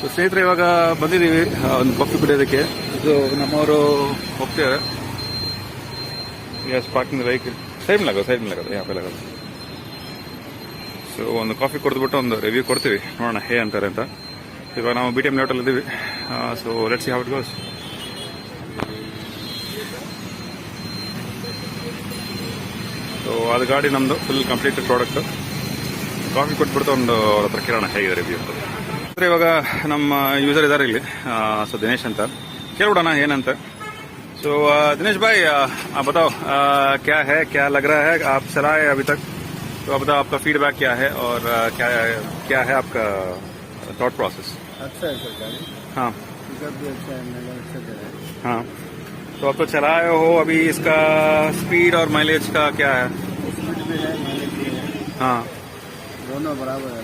So ಸ್ನೇಹಿತರೆ, ಇವಾಗ ಬಂದಿದ್ದೀವಿ ಒಂದು ಕಾಫಿ ಕುಡಿಯೋದಕ್ಕೆ. ಇದು ನಮ್ಮವರು ಹೋಗ್ತಿದ್ದಾರೆ. ಯಸ್, ಪಾರ್ಕಿಂಗ್ ವೆಹಿಕಲ್ ಸೈಡ್ ಲಗೋ ಯಾಪೆ ಲಗೋ. ಸೊ ಒಂದು ಕಾಫಿ ಕುಡಿದ್ಬಿಟ್ಟು ಒಂದು ರಿವ್ಯೂ ಕೊಡ್ತೀವಿ, ನೋಡೋಣ ಹೇ ಅಂತಾರೆ ಅಂತ. ಇವಾಗ ನಾವು BTM ಲೇಔಟಲ್ಲಿ ಇದ್ದೀವಿ. So let's see how it goes. So ಅದು ಗಾಡಿ ನಮ್ಮದು ಫುಲ್ ಕಂಪ್ಲೀಟೆಡ್ ಪ್ರಾಡಕ್ಟ್. ಕಾಫಿ ಕೊಟ್ಬಿಡ್ತು ಒಂದು ಅವ್ರ ಹತ್ರ ಕೇಳೋಣ ಹೇಗಿದೆ ರಿವ್ಯೂ ಅಂತ. ಇವಾಗ ನಮ್ಮ ಯೂಸರ್ ಇದ್ದಾರೆ ಇಲ್ಲಿ, ಸೊ ದಿನೇಶ್ ಅಂತ, ಕೇಳ್ಬಿಡೋಣ ಏನಂತ. सो दिनेश भाई, आप बताओ क्या लग रहा है, आप चलाए अभी तक, तो आप बताओ आपका फीडबैक क्या है और क्या है आपका थॉट प्रोसेस. अच्छा है सर गाड़ी. हाँ भी अच्छा है, माइलेज अच्छा दे रहा है. हाँ, तो आप तो चलाए हो, अभी इसका स्पीड और माइलेज का क्या है. स्पीड भी है, माइलेज भी है. हाँ, दोनों बराबर है.